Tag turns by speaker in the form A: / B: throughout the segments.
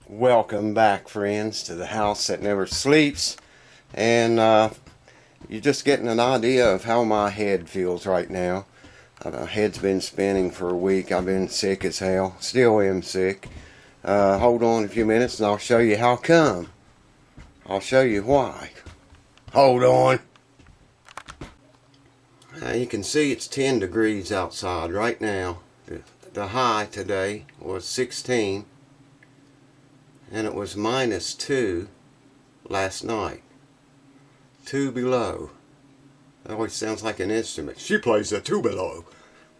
A: Welcome back, friends, to the house that never sleeps. And you're just getting an idea of how my head feels right now. My head's been spinning for a week. I've been sick as hell. Still am sick. Hold on a few minutes and I'll show you how come. I'll show you why. Hold on. You can see it's 10 degrees outside right now. The high today was 16. And it was -2 last night. 2 below. That always sounds like an instrument. She plays a tubalo.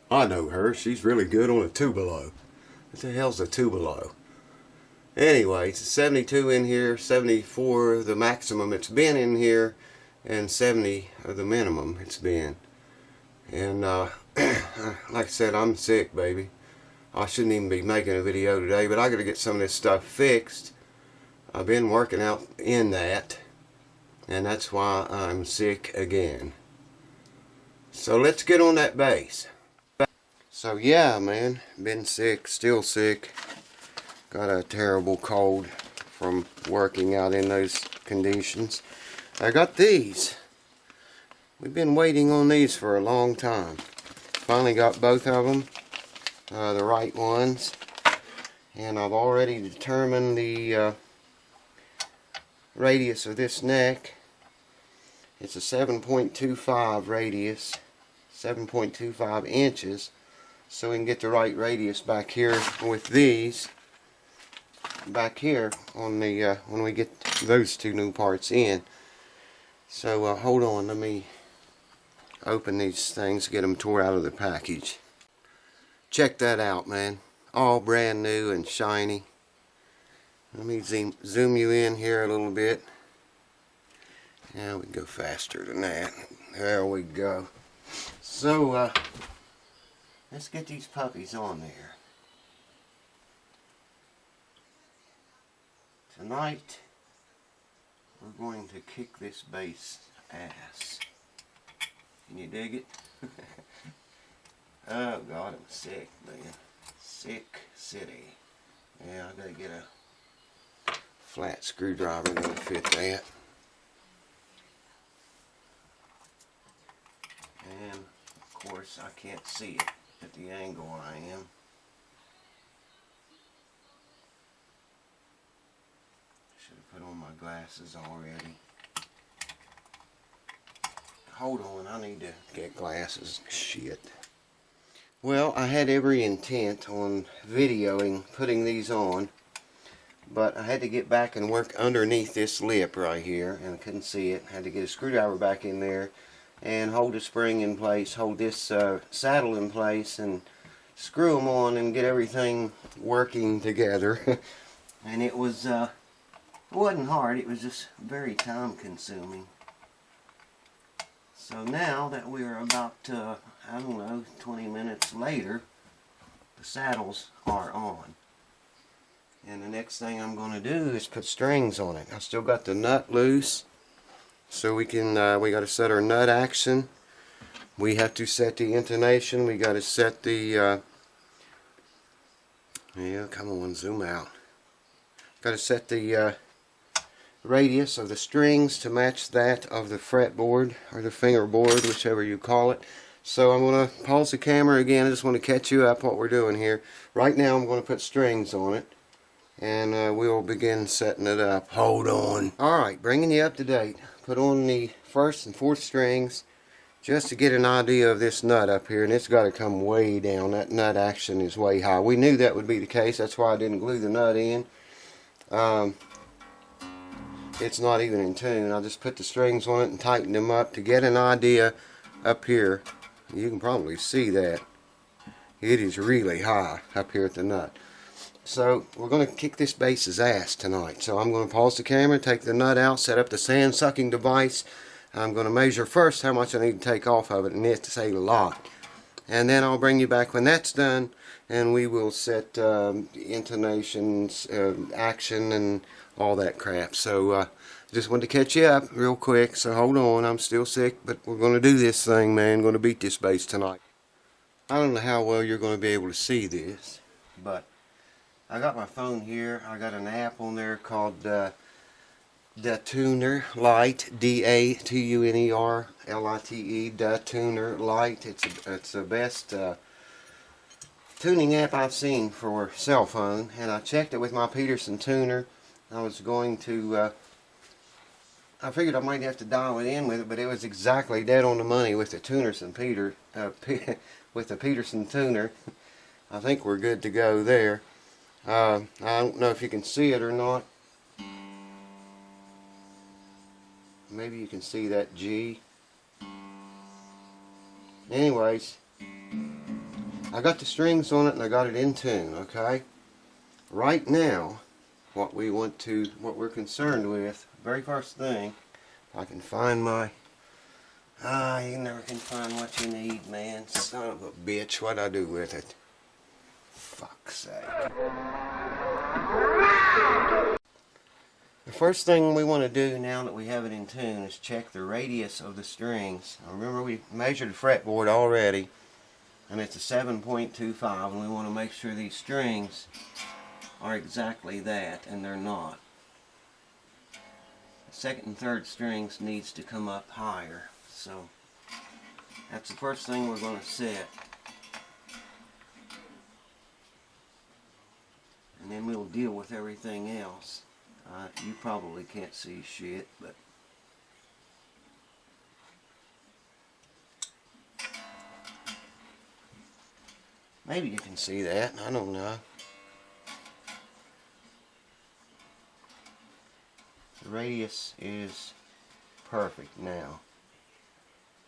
A: I know her. She's really good on a tubalo. What the hell's a tubalo? Anyway, it's 72 in here, 74 the maximum it's been in here, and 70 the minimum it's been. And like I said, I'm sick, baby. I shouldn't even be making a video today, but I got to get some of this stuff fixed. I've been working out in that, and that's why I'm sick again. So let's get on that bass. So yeah, man, been sick, still sick. Got a terrible cold from working out in those conditions. I got these. We've been waiting on these for a long time. Finally got both of them. The right ones, and I've already determined the radius of this neck. It's a 7.25 radius, 7.25 inches, so we can get the right radius back here with these back here on the when we get those two new parts in. So hold on, let me open these things, get them tore out of the package. Check that out, man. All brand new and shiny. Let me zoom you in here a little bit. Yeah, we can go faster than that. There we go. So, let's get these puppies on there. Tonight, we're going to kick this bass ass. Can you dig it? Oh God, I'm sick, man. Sick city. Yeah, I gotta get a flat screwdriver that'll fit that. And of course I can't see it at the angle I am. Should have put on my glasses already. Hold on, I need to get glasses. Shit. Well, I had every intent on videoing putting these on, but I had to get back and work underneath this lip right here, and I couldn't see it. I had to get a screwdriver back in there and hold the spring in place, hold this saddle in place, and screw them on and get everything working together. And it wasn't hard, it was just very time consuming. So now that we're about, I don't know, 20 minutes later, the saddles are on. And the next thing I'm going to do is put strings on it. I still got the nut loose, so we can, we got to set our nut action. We have to set the intonation. We got to set the, yeah, come on, zoom out. Got to set the radius of the strings to match that of the fretboard or the fingerboard, whichever you call it. So I'm going to pause the camera again. I just want to catch you up what we're doing here. Right now I'm going to put strings on it, and we'll begin setting it up. Hold on. Alright, bringing you up to date. Put on the 1st and 4th strings just to get an idea of this nut up here, and it's got to come way down. That nut action is way high. We knew that would be the case. That's why I didn't glue the nut in. It's not even in tune. I just put the strings on it and tightened them up to get an idea up here. You can probably see that. It is really high up here at the nut. So we're going to kick this bass's ass tonight. So I'm going to pause the camera, take the nut out, set up the sand sucking device. I'm going to measure first how much I need to take off of it, and it's a lot. And then I'll bring you back when that's done, and we will set intonations, action, and all that crap. So just wanted to catch you up real quick, so hold on. I'm still sick, but we're going to do this thing, man. Going to beat this bass tonight. I don't know how well you're going to be able to see this, but I got my phone here. I got an app on there called the Tuner Lite, DATUNER LITE, Tuner Lite. It's the best tuning app I've seen for cell phone, and I checked it with my Peterson tuner. I was going to I figured I might have to dial it in with it, but it was exactly dead on the money with the with the Peterson tuner. I think we're good to go there. I don't know if you can see it or not. Maybe you can see that G. Anyways, I got the strings on it and I got it in tune, okay? Right now, what we're concerned with, very first thing, if I can find my, you never can find what you need, man. Son of a bitch, what'd I do with it? Fuck's sake. The first thing we want to do now that we have it in tune is check the radius of the strings. Now remember, we measured the fretboard already, and it's a 7.25, and we want to make sure these strings are exactly that, and they're not. The second and third strings needs to come up higher, so that's the first thing we're going to set. And then we'll deal with everything else. You probably can't see shit, but maybe you can see that. I don't know. The radius is perfect now,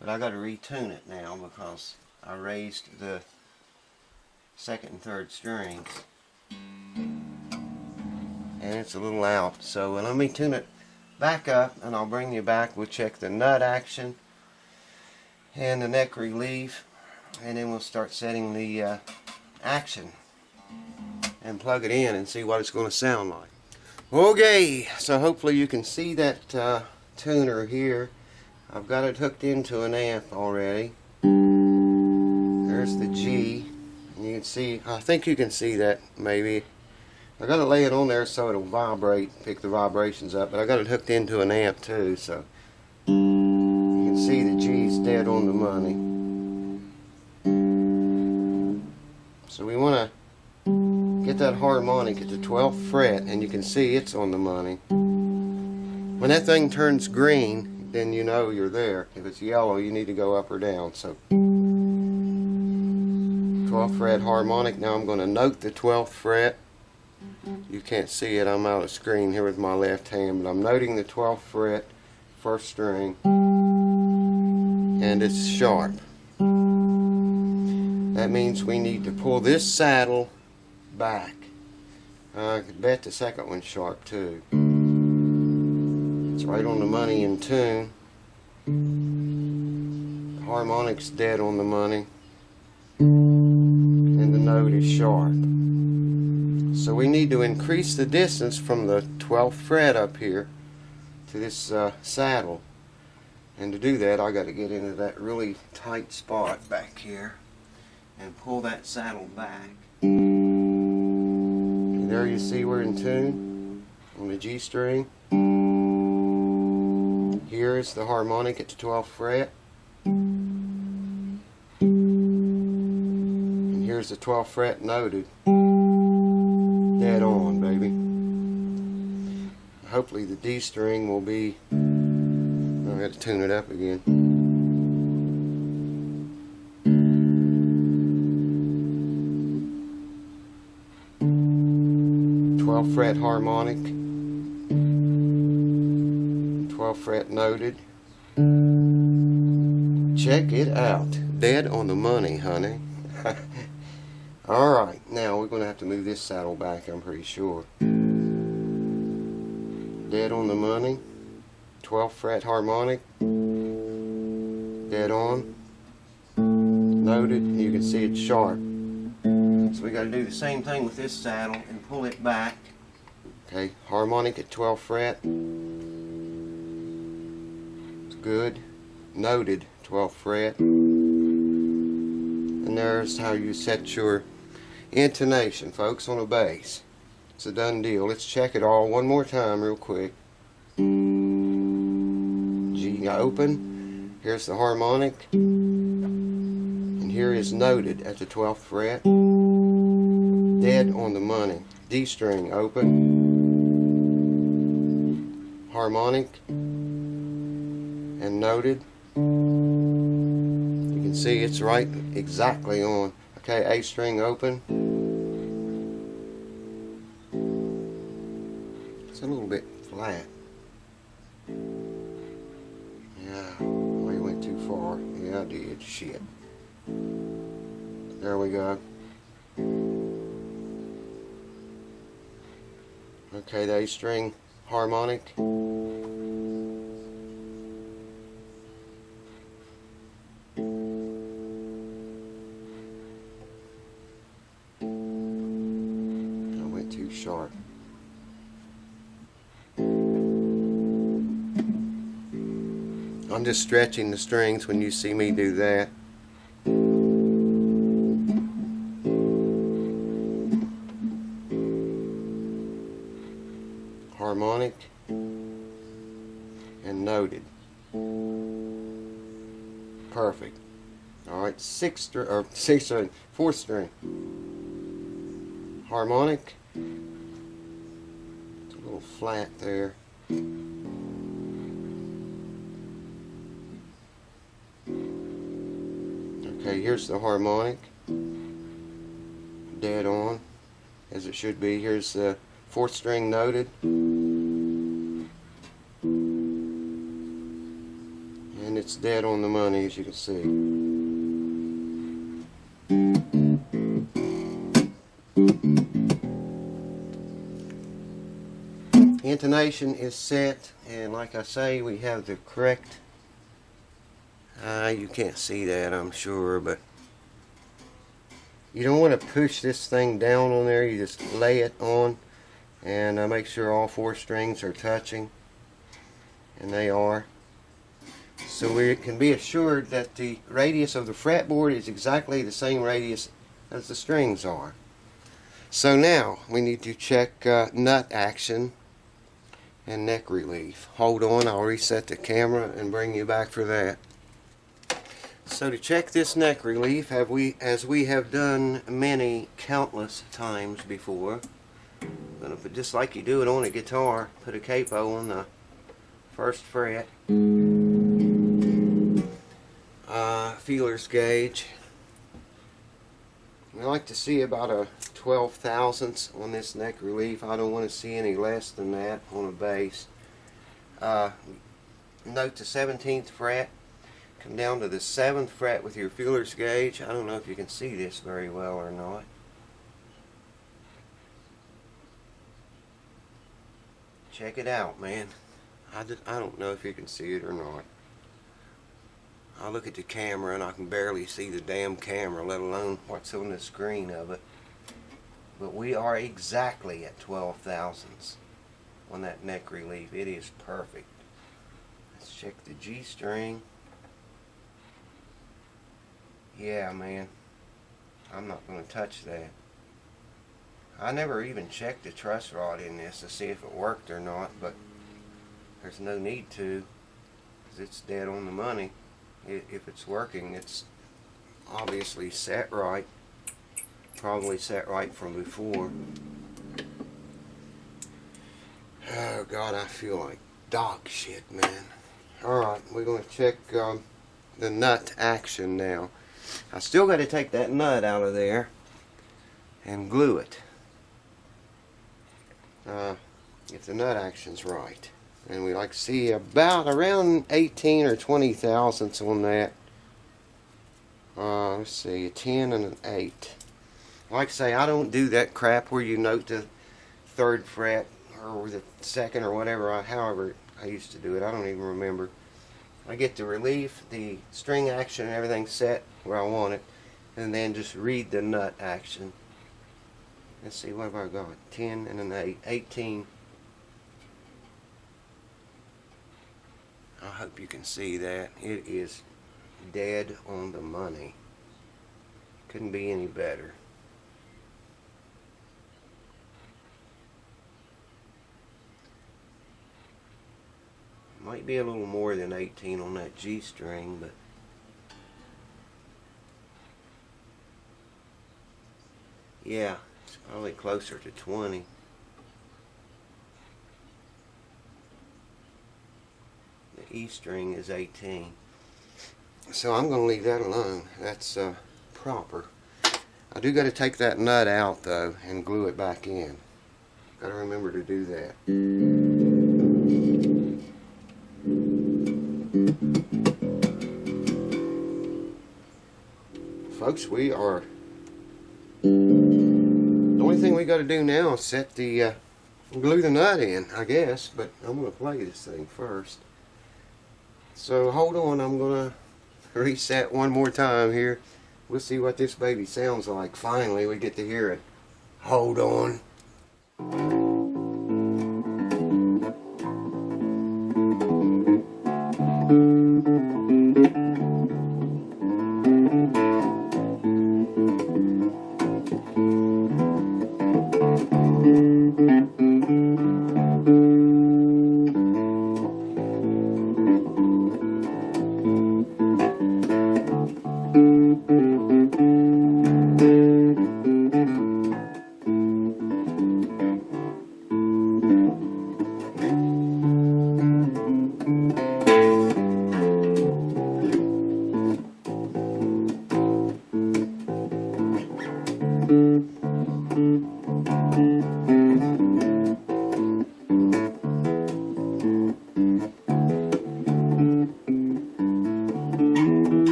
A: but I got to retune it now because I raised the second and third strings, and it's a little out. So let me tune it back up, and I'll bring you back. We'll check the nut action and the neck relief, and then we'll start setting the action and plug it in and see what it's going to sound like. Okay, so hopefully you can see that tuner here. I've got it hooked into an amp already. There's the G, and you can see, I think you can see that maybe. I got to lay it on there so it'll vibrate, pick the vibrations up, but I got it hooked into an amp too, so you can see the G's dead on the money. So we want to get that harmonic at the 12th fret, and you can see it's on the money. When that thing turns green, then you know you're there. If it's yellow, you need to go up or down. So 12th fret harmonic. Now I'm going to note the 12th fret. You can't see it, I'm out of screen here with my left hand, but I'm noting the 12th fret, first string, and it's sharp. That means we need to pull this saddle back. I could bet the second one's sharp too. It's right on the money in tune. The harmonic's dead on the money, and the note is sharp. So we need to increase the distance from the 12th fret up here to this saddle. And to do that, I got to get into that really tight spot back here and pull that saddle back. And there you see we're in tune on the G string. Here is the harmonic at the 12th fret. And here's the 12th fret noted. Dead on, baby. Hopefully the D string will be, I got to tune it up again. 12th fret harmonic, 12th fret noted. Check it out. Dead on the money, honey. Alright, now we're going to have to move this saddle back, I'm pretty sure. Dead on the money. 12th fret harmonic. Dead on. Noted. You can see it's sharp. So we got to do the same thing with this saddle and pull it back. Okay, harmonic at 12th fret. It's good. Noted, 12th fret. And there's how you set your Intonation, folks, on a bass. It's a done deal. Let's check it all one more time real quick. G open. Here's the harmonic. And here is noted at the 12th fret. Dead on the money. D string open. Harmonic. And noted. You can see it's right exactly on. Okay, A string open. It's a little bit flat. Yeah, we went too far. Yeah, I did. Shit. There we go. Okay, the A string harmonic. Too sharp. I'm just stretching the strings when you see me do that. Harmonic and noted. Perfect. Alright, fourth string. Harmonic. It's a little flat there. Okay, here's the harmonic. Dead on, as it should be. Here's the fourth string noted. And it's dead on the money, as you can see. Intonation is set, and like I say, we have the correct, you can't see that, I'm sure, but you don't want to push this thing down on there. You just lay it on and make sure all four strings are touching, and they are. So we can be assured that the radius of the fretboard is exactly the same radius as the strings are. So now we need to check nut action and neck relief. Hold on, I'll reset the camera and bring you back for that. So to check this neck relief, as we have done many countless times before, gonna put, just like you do it on a guitar, put a capo on the first fret, feelers gauge. I like to see about a 12 thousandths on this neck relief. I don't want to see any less than that on a bass. Note the 17th fret. Come down to the 7th fret with your feelers gauge. I don't know if you can see this very well or not. Check it out, man. I don't know if you can see it or not. I look at the camera and I can barely see the damn camera, let alone what's on the screen of it. But we are exactly at 12 thousandths on that neck relief. It is perfect. Let's check the G string. Yeah, man. I'm not going to touch that. I never even checked the truss rod in this to see if it worked or not, but there's no need to, because it's dead on the money. If it's working, it's obviously set right. Probably set right from before. Oh God, I feel like dog shit, man. Alright, we're going to check the nut action now. I still got to take that nut out of there and glue it. If the nut action's right. And we like to see about around 18 or 20 thousandths on that. Let's see, a 10 and an 8. Like I say, I don't do that crap where you note the 3rd fret or the 2nd or whatever, however I used to do it. I don't even remember. I get the relief, the string action and everything set where I want it, and then just read the nut action. Let's see, what have I got? 10 and an 8. 18. I hope you can see that. It is dead on the money. Couldn't be any better. Might be a little more than 18 on that G string, but yeah, it's probably closer to 20. The E string is 18. So I'm going to leave that alone. That's proper. I do got to take that nut out though and glue it back in. Got to remember to do that. Folks, we are, the only thing we got to do now is set the glue the nut in, I guess, but I'm going to play this thing first. So hold on, I'm going to reset one more time here. We'll see what this baby sounds like. Finally we get to hear it. Hold on.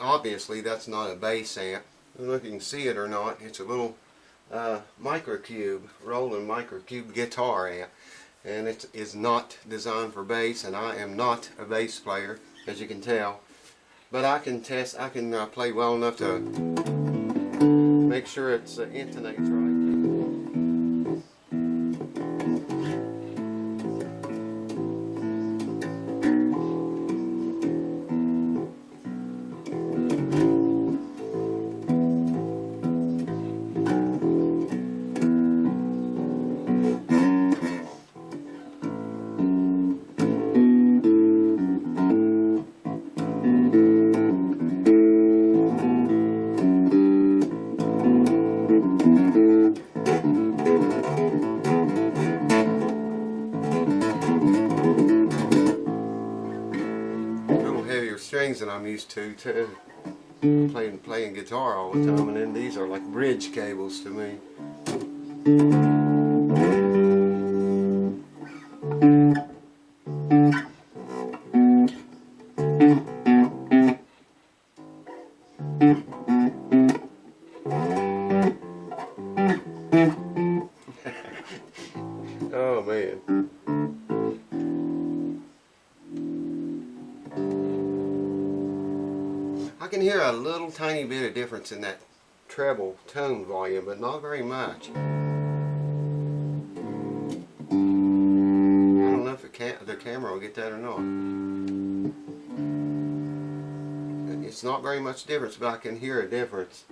A: Obviously that's not a bass amp. I don't know if you can see it or not. It's a little microcube, rolling microcube guitar amp, and it is not designed for bass, and I am not a bass player, as you can tell, but I can play well enough to make sure it intonates right. Strings that I'm used to too. Playing guitar all the time, and then these are like bridge cables to me. Oh man. I can hear a little tiny bit of difference in that treble tone volume, but not very much. I don't know if the camera will get that or not. It's not very much difference, but I can hear a difference.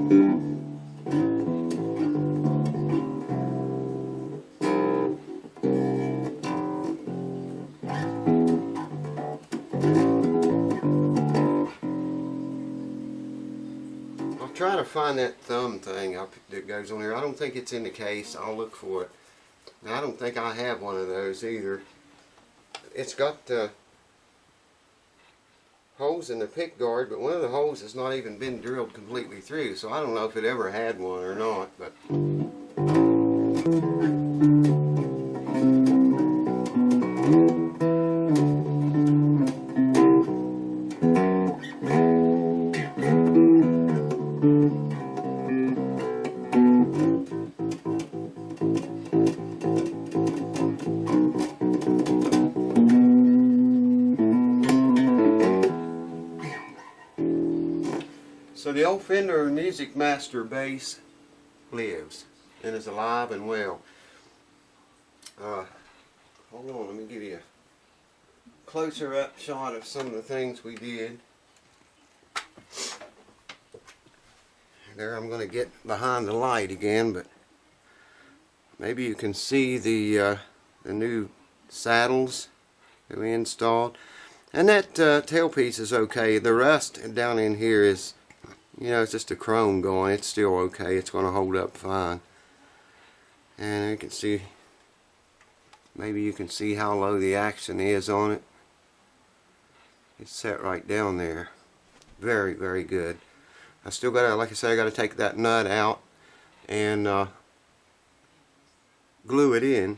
A: I'll try to find that thumb thing up that goes on here. I don't think it's in the case. I'll look for it. Now, I don't think I have one of those either. It's got holes in the pick guard, but one of the holes has not even been drilled completely through, so I don't know if it ever had one or not. But so the old Fender Musicmaster bass lives and is alive and well. Hold on, let me give you a closer up shot of some of the things we did. There, I'm going to get behind the light again, but maybe you can see the new saddles that we installed. And that tailpiece is okay. The rust down in here is, you know, it's just a chrome going. It's still okay. It's going to hold up fine. And you can see, maybe you can see how low the action is on it. It's set right down there. Very, very good. I still got to, like I said, I got to take that nut out and glue it in.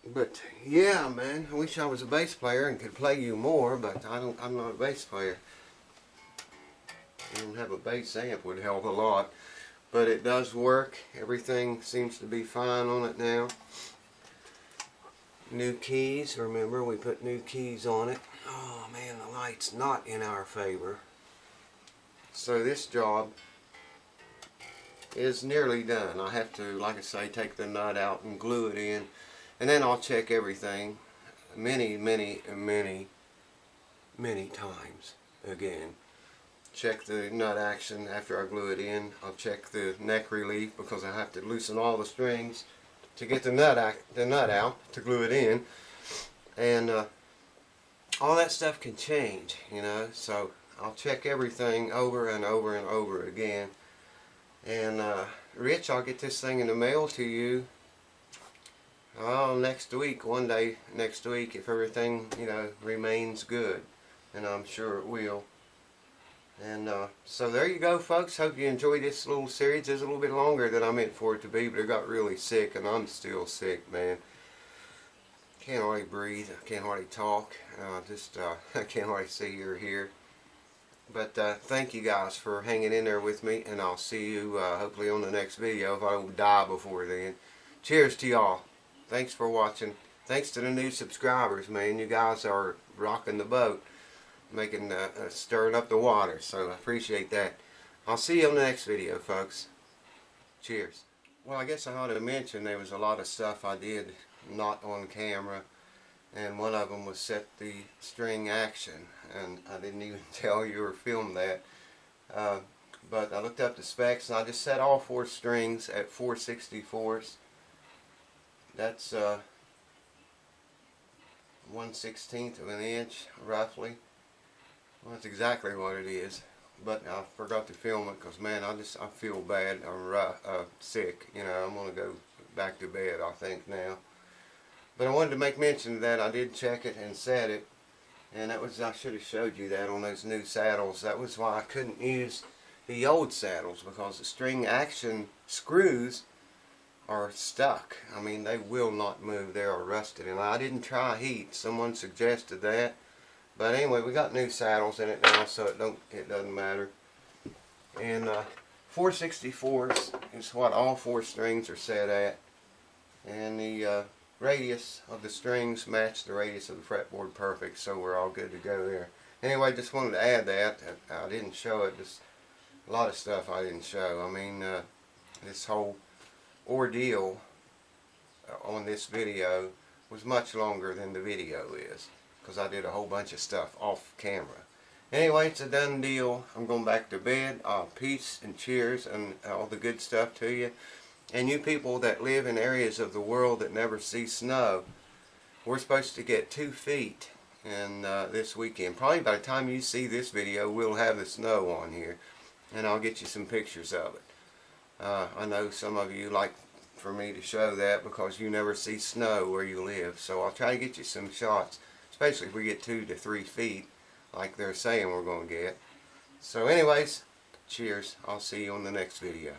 A: But yeah, man, I wish I was a bass player and could play you more, but I'm not a bass player. I don't have a bass amp, would help a lot. But it does work. Everything seems to be fine on it now. New keys, remember we put new keys on it. Oh man, the light's not in our favor. So this job is nearly done. I have to, like I say, take the nut out and glue it in. And then I'll check everything many times again. Check the nut action after I glue it in. I'll check the neck relief because I have to loosen all the strings to get the nut out to glue it in. And all that stuff can change, you know. So I'll check everything over and over and over again. And Rich, I'll get this thing in the mail to you. Oh, next week, one day next week, if everything, you know, remains good, and I'm sure it will. And so there you go, folks. Hope you enjoyed this little series. It's a little bit longer than I meant for it to be, but I got really sick, and I'm still sick, man. Can't hardly breathe. I can't hardly talk. I can't hardly see or hear. But thank you guys for hanging in there with me, and I'll see you hopefully on the next video if I don't die before then. Cheers to y'all. Thanks for watching. Thanks to the new subscribers, man. You guys are rocking the boat, making stirring up the water. So I appreciate that. I'll see you on the next video, folks. Cheers. Well, I guess I ought to mention there was a lot of stuff I did not on camera, and one of them was set the string action, and I didn't even tell you or film that. But I looked up the specs, and I just set all 4 strings at 4/64. That's 1/16 of an inch, roughly. Well, that's exactly what it is. But I forgot to film it because, man, I feel bad. I'm sick. You know, I'm gonna go back to bed, I think now. But I wanted to make mention of that. I did check it and set it, and that was, I should have showed you that on those new saddles. That was why I couldn't use the old saddles, because the string action screws are stuck. I mean, they will not move. They are rusted. And I didn't try heat. Someone suggested that. But anyway, we got new saddles in it now, so it doesn't matter. And 4/64 is what all 4 strings are set at. And the radius of the strings match the radius of the fretboard perfect, so we're all good to go there. Anyway, just wanted to add that. I didn't show it. Just a lot of stuff I didn't show. I mean, this whole ordeal on this video was much longer than the video is, because I did a whole bunch of stuff off camera, Anyway, it's a done deal. I'm going back to bed. Peace and cheers and all the good stuff to you. And you people that live in areas of the world that never see snow, we're supposed to get 2 feet in this weekend. Probably by the time you see this video, we'll have the snow on here, and I'll get you some pictures of it. I know some of you like for me to show that because you never see snow where you live, so I'll try to get you some shots, especially if we get 2 to 3 feet like they're saying we're going to get. So anyways, cheers. I'll see you on the next video.